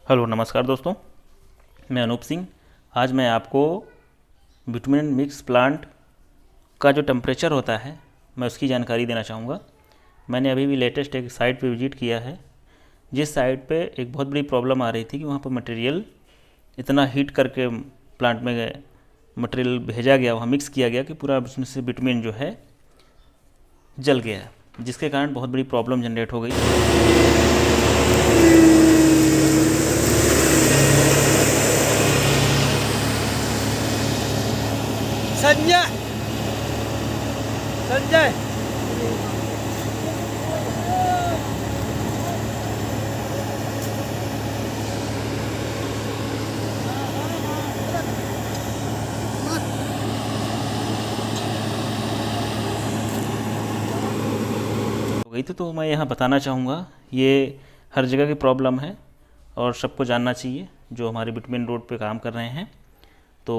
Hello नमस्कार दोस्तों, मैं अनूप सिंह। आज मैं आपको बिटुमेन मिक्स प्लांट का जो टेम्परेचर होता है मैं उसकी जानकारी देना चाहूँगा। मैंने अभी भी लेटेस्ट एक साइट पे विजिट किया है, जिस साइट पे एक बहुत बड़ी प्रॉब्लम आ रही थी कि वहाँ पर मटेरियल इतना हीट करके प्लांट में मटेरियल भेजा गया, वहाँ मिक्स किया गया कि पूरा उसमें से बिटुमेन जो है जल गया, जिसके कारण बहुत बड़ी प्रॉब्लम जनरेट हो गई। संजय संजय हो गई थी, तो मैं यहाँ बताना चाहूँगा ये हर जगह की प्रॉब्लम है और सबको जानना चाहिए जो हमारे बिटुमेन रोड पे काम कर रहे हैं। तो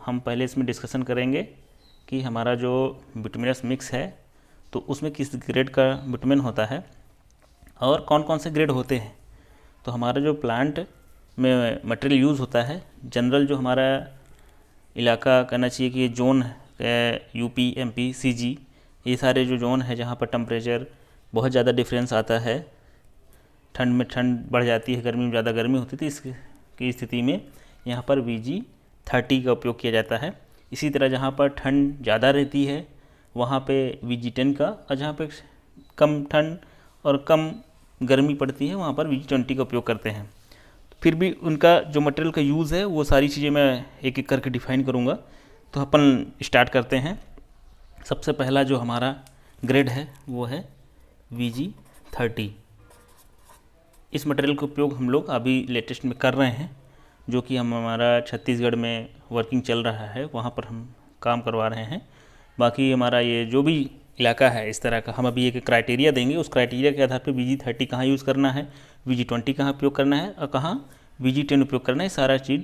हम पहले इसमें डिस्कशन करेंगे कि हमारा जो बिटुमिनस मिक्स है तो उसमें किस ग्रेड का बिटुमेन होता है और कौन कौन से ग्रेड होते हैं। तो हमारा जो प्लांट में मटेरियल यूज़ होता है, जनरल जो हमारा इलाका कहना चाहिए कि जोन है, यूपी एमपी सीजी, ये सारे जो जोन है जहाँ पर टेम्परेचर बहुत ज़्यादा डिफरेंस आता है, ठंड में ठंड बढ़ जाती है, गर्मी में ज़्यादा गर्मी होती थी, इसकी स्थिति में यहाँ पर VG30 का उपयोग किया जाता है। इसी तरह जहाँ पर ठंड ज़्यादा रहती है वहाँ पे VG10 का, और जहाँ पे कम ठंड और कम गर्मी पड़ती है वहाँ पर VG20 का उपयोग करते हैं। फिर भी उनका जो मटेरियल का यूज़ है वो सारी चीज़ें मैं एक एक करके डिफाइन करूँगा। तो अपन स्टार्ट करते हैं। सबसे पहला जो हमारा ग्रेड है वो है VG30। इस मटेरियल का उपयोग हम लोग अभी लेटेस्ट में कर रहे हैं, जो कि हमारा छत्तीसगढ़ में वर्किंग चल रहा है, वहाँ पर हम काम करवा रहे हैं। बाकी हमारा ये जो भी इलाका है इस तरह का, हम अभी एक क्राइटेरिया देंगे, उस क्राइटेरिया के आधार पर VG30 कहाँ यूज़ करना है, VG20 कहाँ उपयोग करना है और कहाँ VG10 उपयोग करना है, सारा चीज़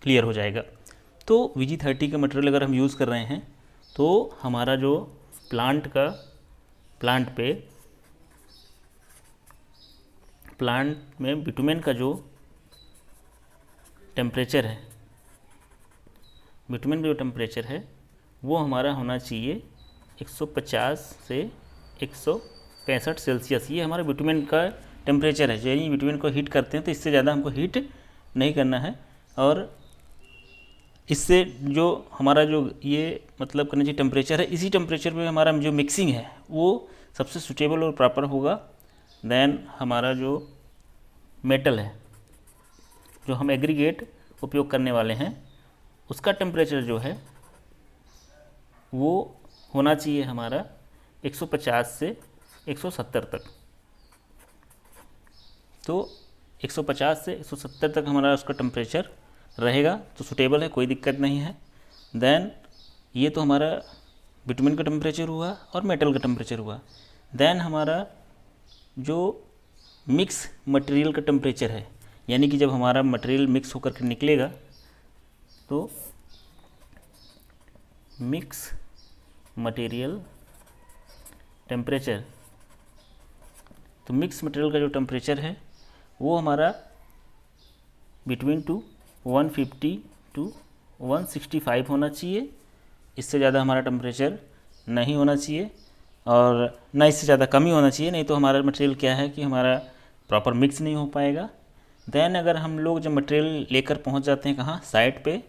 क्लियर हो जाएगा। तो VG30 का मटेरियल अगर हम यूज़ कर रहे हैं तो हमारा जो प्लांट में बिटुमेन का जो टेम्परेचर है, बिटुमेन का जो टेम्परेचर है वो हमारा होना चाहिए 150 से 165 सेल्सियस। ये हमारा बिटुमेन का टेम्परेचर है। यानी बिटुमेन को हीट करते हैं तो इससे ज़्यादा हमको हीट नहीं करना है, और इससे जो हमारा जो ये मतलब करना चाहिए टेम्परेचर है, इसी टेम्परेचर पे हमारा जो मिक्सिंग है वो सबसे सूटेबल और प्रॉपर होगा। देन हमारा जो मेटल है, जो हम एग्रीगेट उपयोग करने वाले हैं, उसका टेम्परेचर जो है वो होना चाहिए हमारा 150 से 170 तक। तो 150 से 170 तक हमारा उसका टेम्परेचर रहेगा तो सूटेबल है, कोई दिक्कत नहीं है। देन ये तो हमारा बिटुमेन का टेम्परेचर हुआ और मेटल का टेम्परेचर हुआ। देन हमारा जो मिक्स मटेरियल का टेम्परेचर है, यानी कि जब हमारा मटेरियल मिक्स होकर के निकलेगा तो मिक्स मटेरियल टेम्परेचर, तो मिक्स मटेरियल का जो टेम्परेचर है वो हमारा बिटवीन 150 टू 165 होना चाहिए। इससे ज़्यादा हमारा टेम्परेचर नहीं होना चाहिए और ना इससे ज़्यादा कम ही होना चाहिए, नहीं तो हमारा मटेरियल क्या है कि हमारा प्रॉपर मिक्स नहीं हो पाएगा। देन अगर हम लोग जब मटेरियल लेकर पहुंच जाते हैं कहाँ, साइट पे,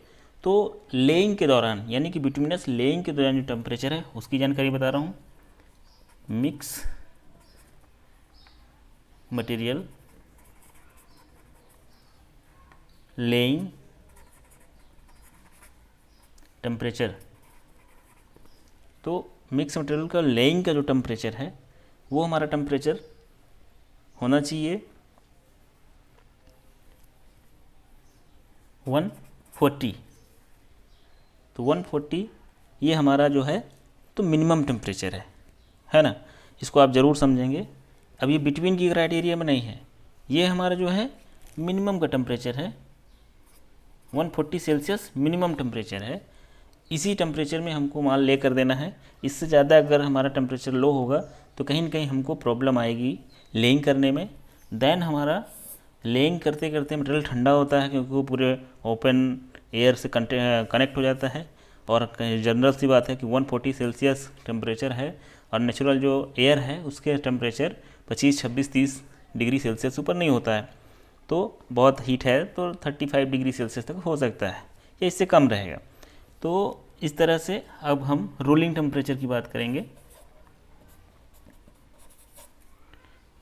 तो लेइंग के दौरान, यानी कि बिटुमिनस लेइंग के दौरान जो टेम्परेचर है उसकी जानकारी बता रहा हूँ। मिक्स मटेरियल लेइंग टेम्परेचर, तो मिक्स मटेरियल का लेइंग का जो टेम्परेचर है वो हमारा टेम्परेचर होना चाहिए 140। तो 140 ये हमारा जो है तो मिनिमम टेम्परेचर है ना। इसको आप ज़रूर समझेंगे। अब ये बिटवीन की क्राइटेरिया में नहीं है, ये हमारा जो है मिनिमम का टेम्परेचर है। 140 सेल्सियस मिनिमम टेम्परेचर है। इसी टेम्परेचर में हमको माल ले कर देना है। इससे ज़्यादा अगर हमारा टेम्परेचर लो होगा तो कहीं ना कहीं हमको प्रॉब्लम आएगी लेइंग करने में। देन हमारा लेइंग करते करते मटेरियल ठंडा होता है क्योंकि वो पूरे ओपन एयर से कनेक्ट हो जाता है, और जनरल सी बात है कि 140 सेल्सियस टेम्परेचर है और नेचुरल जो एयर है उसके टेम्परेचर 25, 26, 30 डिग्री सेल्सियस ऊपर नहीं होता है। तो बहुत हीट है तो 35 डिग्री सेल्सियस तक हो सकता है या इससे कम रहेगा। तो इस तरह से अब हम रोलिंग टेम्परेचर की बात करेंगे।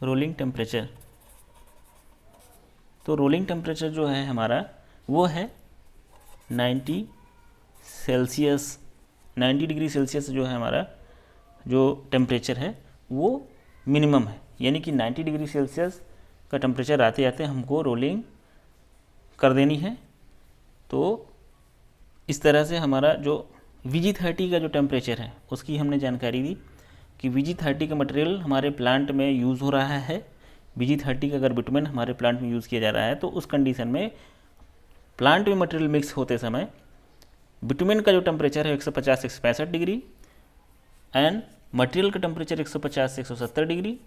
रोलिंग टेम्परेचर, तो रोलिंग टेम्परेचर जो है हमारा वो है 90 सेल्सियस, 90 डिग्री सेल्सियस जो है हमारा जो टेम्परेचर है वो मिनिमम है, यानी कि 90 डिग्री सेल्सियस का टेम्परेचर आते आते हमको रोलिंग कर देनी है। तो इस तरह से हमारा जो VG30 का जो टेम्परेचर है उसकी हमने जानकारी दी कि VG30 का मटेरियल हमारे प्लांट में यूज़ हो रहा है। VG30 का अगर बिटुमेन हमारे प्लांट में यूज़ किया जा रहा है तो उस कंडीशन में प्लांट में मटेरियल मिक्स होते समय बिटुमेन का जो टेम्परेचर है 150 से 165 डिग्री एंड मटेरियल का टेम्परेचर 150 से 170 डिग्री।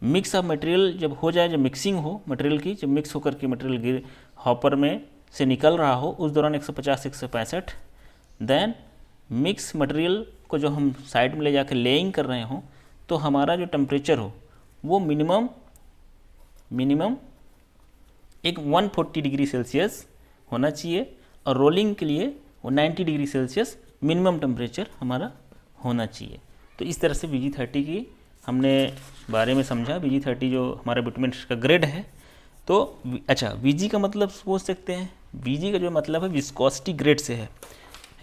मिक्स ऑफ मटेरियल जब हो जाए, जब मिक्सिंग हो मटेरियल की, जब मिक्स होकर के मटेरियल हॉपर में से निकल रहा हो उस दौरान 150 से 165। देन मिक्स मटेरियल को जो हम साइड में ले जाकर लेइंग कर रहे हों तो हमारा जो टेम्परेचर हो वो मिनिमम एक 140 डिग्री सेल्सियस होना चाहिए, और रोलिंग के लिए वो 90 डिग्री सेल्सियस मिनिमम टेम्परेचर हमारा होना चाहिए। तो इस तरह से VG30 की हमने बारे में समझा। VG30 जो हमारा बिटुमेन का ग्रेड है। तो अच्छा, VG का मतलब सोच सकते हैं, VG का जो मतलब है विस्कोसिटी ग्रेड से है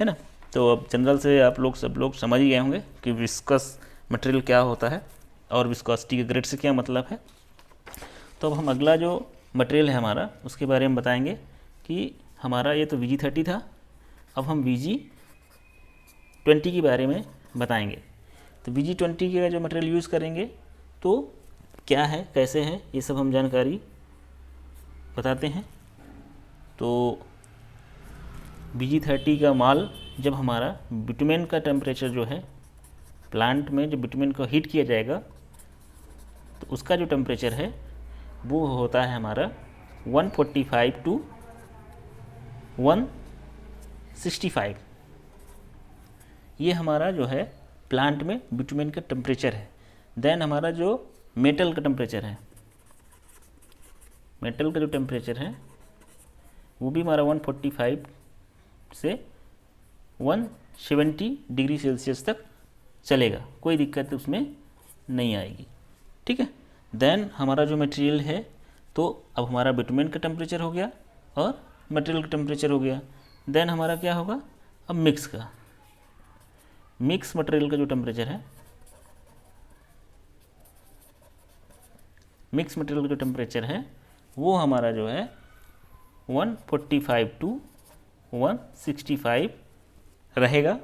ना। तो अब जनरल से आप लोग सब लोग समझ ही गए होंगे कि विस्कस मटेरियल क्या होता है और विस्कोसिटी के ग्रेड से क्या मतलब है। तो अब हम अगला जो मटेरियल है हमारा उसके बारे में बताएंगे कि हमारा ये तो VG30 था, अब हम VG20 के बारे में बताएंगे। तो VG20 का जो मटेरियल यूज़ करेंगे तो क्या है, कैसे है, ये सब हम जानकारी बताते हैं। तो VG30 का माल जब हमारा बिटुमेन का टेम्परेचर जो है प्लांट में जब बिटुमेन को हीट किया जाएगा तो उसका जो टेम्परेचर है वो होता है हमारा 145 टू 165। ये हमारा जो है प्लांट में बिटुमेन का टेम्परेचर है। देन हमारा जो मेटल का टेम्परेचर है, मेटल का जो टेम्परेचर है वो भी हमारा 145 से 170 डिग्री सेल्सियस तक चलेगा, कोई दिक्कत उसमें नहीं आएगी, ठीक है। देन हमारा जो मटेरियल है तो अब हमारा बिटुमेन का टेम्परेचर हो गया और मटेरियल का टेम्परेचर हो गया। देन हमारा क्या होगा, अब मिक्स मटेरियल का जो टेम्परेचर है, मिक्स मटेरियल का जो टेम्परेचर है वो हमारा जो है 145 टू 165 रहेगा,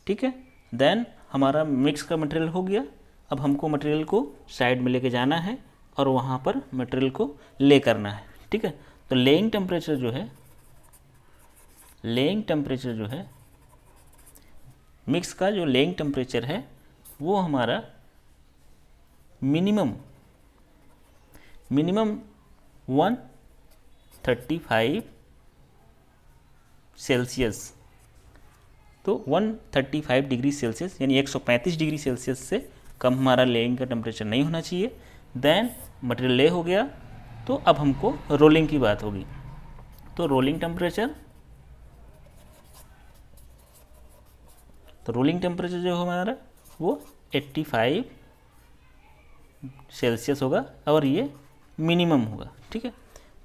ठीक है। देन हमारा मिक्स का मटेरियल हो गया। अब हमको मटेरियल को साइड में लेके जाना है और वहाँ पर मटेरियल को ले करना है, ठीक है। तो लेइंग टेम्परेचर जो है मिक्स का जो लेइंग टेम्परेचर है वो हमारा मिनिमम 135 सेल्सियस, तो 135 डिग्री सेल्सियस यानी 135 डिग्री सेल्सियस से कम हमारा लेइंग का टेम्परेचर नहीं होना चाहिए। देन मटेरियल ले हो गया तो अब हमको रोलिंग की बात होगी। तो रोलिंग टेम्परेचर जो हमारा वो 85 सेल्सियस होगा और ये मिनिमम होगा, ठीक है।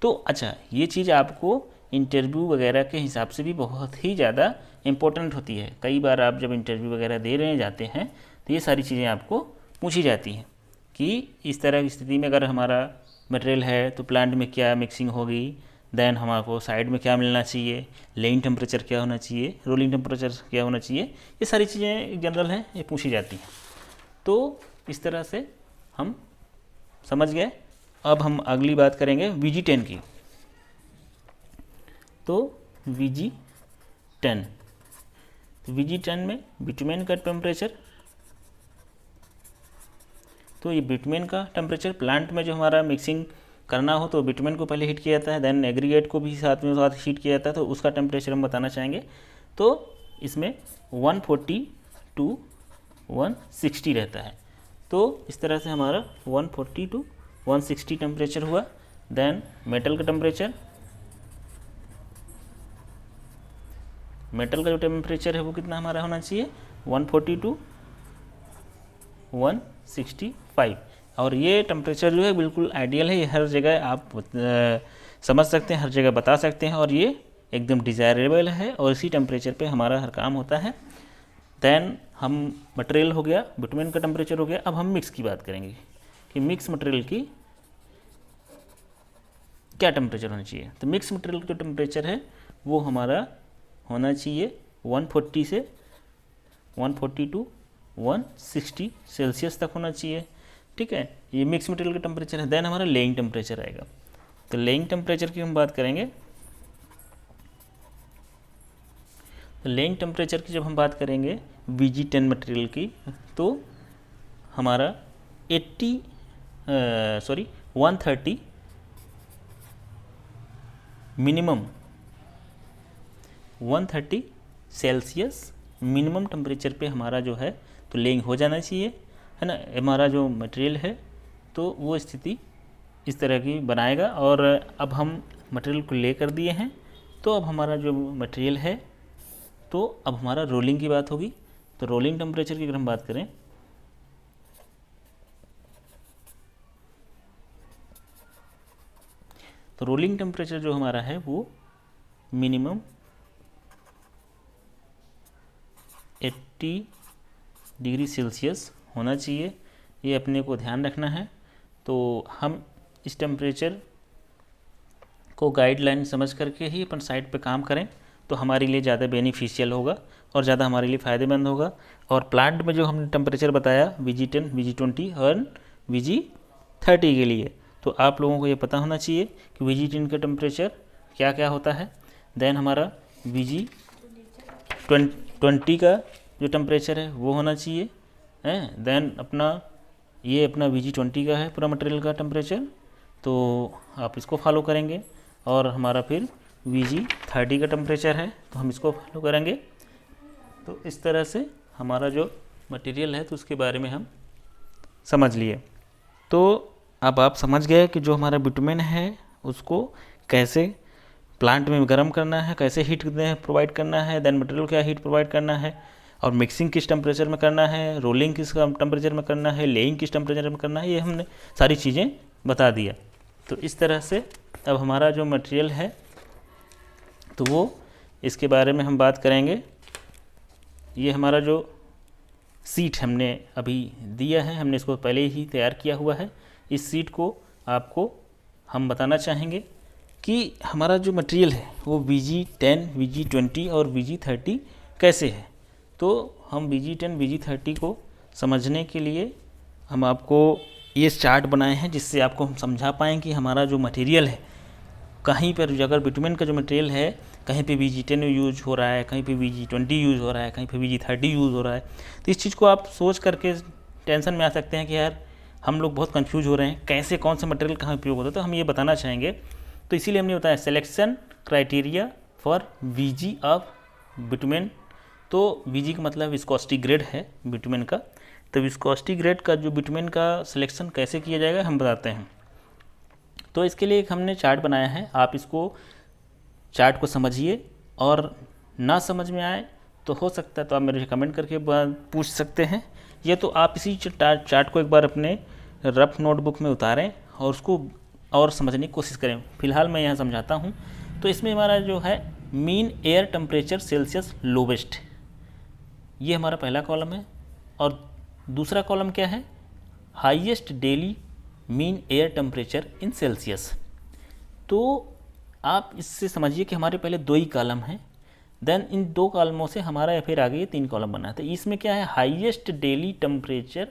तो अच्छा, ये चीज़ आपको इंटरव्यू वगैरह के हिसाब से भी बहुत ही ज़्यादा इम्पोर्टेंट होती है। कई बार आप जब इंटरव्यू वगैरह दे रहे जाते हैं तो ये सारी चीज़ें आपको पूछी जाती हैं कि इस तरह की स्थिति में अगर हमारा मटेरियल है तो प्लांट में क्या मिक्सिंग होगी, देन हमारे साइड में क्या मिलना चाहिए, लेइंग टेम्परेचर क्या होना चाहिए, रोलिंग टेम्परेचर क्या होना चाहिए, ये सारी चीज़ें जनरल हैं, ये पूछी जाती हैं। तो इस तरह से हम समझ गए। अब हम अगली बात करेंगे VG10 की। तो VG10 में बिटुमेन का टेम्परेचर, तो ये बिटुमेन का टेम्परेचर प्लांट में जो हमारा मिक्सिंग करना हो तो बिटुमेन को पहले हीट किया जाता है, देन एग्रीगेट को भी साथ हीट किया जाता है, तो उसका टेम्परेचर हम बताना चाहेंगे। तो इसमें 140 टू 160 रहता है। तो इस तरह से हमारा 140 टू 160 टेम्परेचर हुआ। देन मेटल का टेम्परेचर, मेटल का जो टेम्परेचर है वो कितना हमारा होना चाहिए, 140 टू 165। और ये टेम्परेचर जो है बिल्कुल आइडियल है, ये हर जगह आप समझ सकते हैं, हर जगह बता सकते हैं, और ये एकदम डिज़ायरेबल है, और इसी टेम्परेचर पे हमारा हर काम होता है। देन हम मटेरियल हो गया, बिटुमेन का टेम्परेचर हो गया। अब हम मिक्स की बात करेंगे कि मिक्स मटेरियल की क्या टेम्परेचर होना चाहिए। तो मिक्स मटेरियल का टेम्परेचर है वो हमारा होना चाहिए 140 से 140 टू 160 सेल्सियस तक होना चाहिए। ठीक है, ये मिक्स मटेरियल का टेम्परेचर है। देन हमारा लेइंग टेम्परेचर आएगा। तो लेइंग टेम्परेचर की हम बात करेंगे। तो लेइंग टेम्परेचर की जब हम बात करेंगे VG10 मटेरियल की, तो हमारा 130 मिनिमम 130 सेल्सियस मिनिमम टेम्परेचर पे हमारा जो है तो लेइंग हो जाना चाहिए, है ना। हमारा जो मटेरियल है तो वो स्थिति इस तरह की बनाएगा। और अब हम मटेरियल को ले कर दिए हैं, तो अब हमारा जो मटेरियल है तो अब हमारा रोलिंग की बात होगी। तो रोलिंग टेम्परेचर की अगर हम बात करें, तो रोलिंग टेम्परेचर जो हमारा है वो मिनिमम 80 डिग्री सेल्सियस होना चाहिए, ये अपने को ध्यान रखना है। तो हम इस टेम्परेचर को गाइडलाइन समझ करके ही अपन साइट पे काम करें तो हमारे लिए ज़्यादा बेनिफिशियल होगा और ज़्यादा हमारे लिए फ़ायदेमंद होगा। और प्लांट में जो हमने टेम्परेचर बताया VG10, VG20 और VG30 के लिए, तो आप लोगों को ये पता होना चाहिए कि VG10 का टेम्परेचर क्या क्या होता है। देन हमारा VG20 का जो टेम्परेचर है वो होना चाहिए है। देन अपना VG20 का है पूरा मटेरियल का टेम्परेचर, तो आप इसको फॉलो करेंगे। और हमारा फिर VG30 का टेम्परेचर है तो हम इसको फॉलो करेंगे। तो इस तरह से हमारा जो मटेरियल है तो उसके बारे में हम समझ लिए। तो अब आप समझ गए कि जो हमारा बिटुमेन है उसको कैसे प्लांट में गर्म करना है, कैसे हीट प्रोवाइड करना है, देन मटेरियल क्या हीट प्रोवाइड करना है, और मिक्सिंग किस टेम्परेचर में करना है, रोलिंग किस टेम्परेचर में करना है, लेइंग किस टेम्परेचर में करना है, ये हमने सारी चीज़ें बता दिया। तो इस तरह से अब हमारा जो मटेरियल है तो वो इसके बारे में हम बात करेंगे। ये हमारा जो सीट हमने अभी दिया है, हमने इसको पहले ही तैयार किया हुआ है। इस सीट को आपको हम बताना चाहेंगे कि हमारा जो मटेरियल है वो VG10, VG20 और VG30 कैसे है। तो हम VG10, VG30 को समझने के लिए हम आपको ये चार्ट बनाए हैं जिससे आपको हम समझा पाएँ कि हमारा जो मटेरियल है कहीं पर, अगर बिटुमेन का जो मटेरियल है कहीं पे VG10 यूज हो रहा है, कहीं पे VG20 यूज़ हो रहा है, कहीं पे VG30 यूज़ हो रहा है, तो इस चीज़ को आप सोच करके टेंशन में आ सकते हैं कि यार हम लोग बहुत कंफ्यूज हो रहे हैं, कैसे कौन सा मटेरियल कहाँ उपयोग होता है। तो हम ये बताना चाहेंगे। तो इसीलिए हमने बताया selection criteria for VG of bitumen. तो VG का मतलब विस्कोसिटी ग्रेड है बिटुमेन का। तो विस्कोसिटी ग्रेड का जो बिटुमेन का सिलेक्शन कैसे किया जाएगा हम बताते हैं। तो इसके लिए एक हमने चार्ट बनाया है, आप इसको चार्ट को समझिए, और ना समझ में आए तो हो सकता है तो आप मेरे कमेंट करके पूछ सकते हैं। ये तो आप इसी चार्ट को एक बार अपने रफ नोटबुक में उतारें और उसको और समझने की कोशिश करें। फिलहाल मैं यहाँ समझाता हूँ। तो इसमें हमारा जो है mean air temperature Celsius lowest, ये हमारा पहला कॉलम है। और दूसरा कॉलम क्या है, highest daily mean air temperature in Celsius. तो आप इससे समझिए कि हमारे पहले 2 ही कॉलम हैं, देन इन 2 कॉलमों से हमारा फिर आगे 3 कॉलम बना है। तो इसमें क्या है, highest daily temperature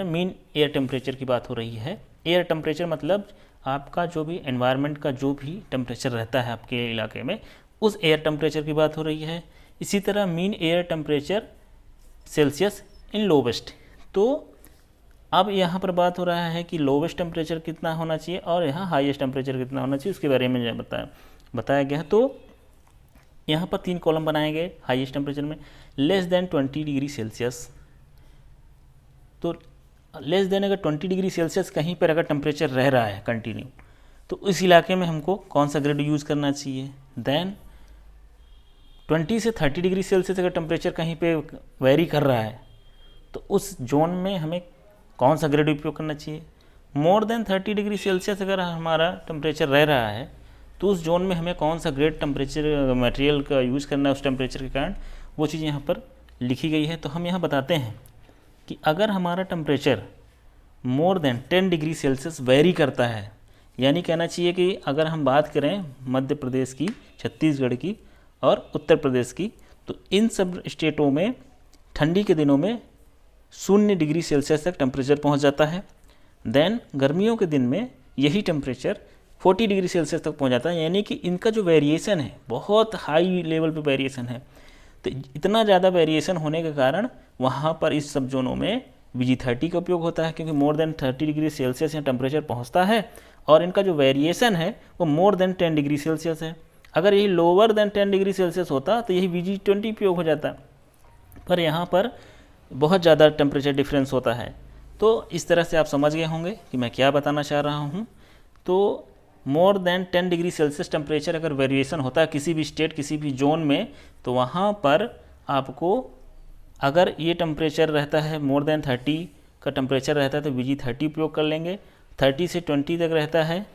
mean air temperature की बात हो रही है। एयर टेम्परेचर मतलब आपका जो भी एनवायरनमेंट का जो भी टेम्परेचर रहता है आपके इलाके में, उस एयर टेम्परेचर की बात हो रही है। इसी तरह mean air temperature Celsius in lowest, तो अब यहाँ पर बात हो रहा है कि लोवेस्ट टेम्परेचर कितना होना चाहिए और यहाँ हाईएस्ट टेम्परेचर कितना होना चाहिए, उसके बारे में बताया गया। तो यहाँ पर 3 कॉलम बनाए गए। हाईएस्ट टेम्परेचर में लेस देन 20 डिग्री सेल्सियस, तो लेस देन अगर 20 डिग्री सेल्सियस कहीं पर अगर टेम्परेचर रह रहा है कंटिन्यू, तो उस इलाके में हमको कौन सा ग्रेड यूज़ करना चाहिए। देन 20 से 30 डिग्री सेल्सियस अगर टेम्परेचर कहीं पे वेरी कर रहा है, तो उस जोन में हमें कौन सा ग्रेड उपयोग करना चाहिए। मोर देन 30 डिग्री सेल्सियस अगर हमारा टेम्परेचर रह रहा है, तो उस जोन में हमें कौन सा ग्रेड टेम्परेचर मटेरियल का यूज़ करना है उस टेम्परेचर के कारण, वो चीज़ यहाँ पर लिखी गई है। तो हम यहाँ बताते हैं कि अगर हमारा temperature more than 10 degree Celsius very करता है, यानी कहना चाहिए कि अगर हम बात करें मध्य प्रदेश की, छत्तीसगढ़ की और उत्तर प्रदेश की, तो इन सब स्टेटों में ठंडी के दिनों में 0 डिग्री सेल्सियस तक टेम्परेचर पहुंच जाता है। देन गर्मियों के दिन में यही टेम्परेचर 40 डिग्री सेल्सियस तक पहुंच जाता है, यानी कि इनका जो वेरिएशन है बहुत हाई लेवल पे वेरिएशन है। तो इतना ज़्यादा वेरिएशन होने के कारण वहाँ पर इस सब जोनों में VG30 का उपयोग होता है, क्योंकि मोर देन 30 डिग्री सेल्सियस यहाँ टेम्परेचर पहुँचता है और इनका जो वेरिएशन है वो मोर देन 10 डिग्री सेल्सियस है। अगर यही लोअर देन 10 डिग्री सेल्सियस होता तो यही VG20 उपयोग हो जाता, पर यहाँ पर बहुत ज़्यादा टेम्परेचर डिफरेंस होता है। तो इस तरह से आप समझ गए होंगे कि मैं क्या बताना चाह रहा हूँ। तो more than 10 degree Celsius temperature अगर वेरिएशन होता है किसी भी स्टेट, किसी भी जोन में, तो वहाँ पर आपको अगर ये टेम्परेचर रहता है मोर देन 30 का टेम्परेचर रहता है तो VG30 उपयोग कर लेंगे। 30 से 20 तक रहता है,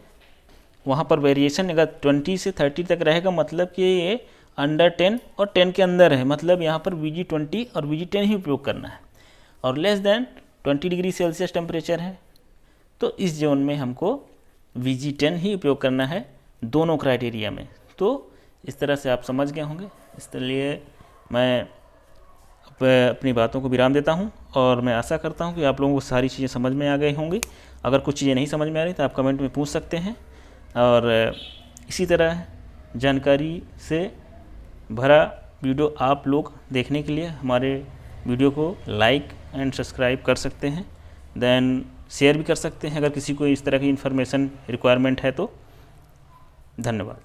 वहाँ पर वेरिएशन अगर 20 से 30 तक रहेगा, मतलब कि ये अंडर 10 और 10 के अंदर है, मतलब यहाँ पर VG20 और VG10 ही उपयोग करना है। और less than 20 degree Celsius temperature है, तो इस जोन में हमको VG10 ही उपयोग करना है दोनों क्राइटेरिया में। तो इस तरह से आप समझ गए होंगे। इसलिए मैं अपनी बातों को विराम देता हूं और मैं आशा करता हूं कि आप लोगों को सारी चीज़ें समझ में आ गई होंगी। अगर कुछ चीज़ें नहीं समझ में आ रही तो आप कमेंट में पूछ सकते हैं। और इसी तरह जानकारी से भरा वीडियो आप लोग देखने के लिए हमारे वीडियो को लाइक एंड सब्सक्राइब कर सकते हैं। देन शेयर भी कर सकते हैं अगर किसी को इस तरह की इन्फॉर्मेशन रिक्वायरमेंट है तो। धन्यवाद।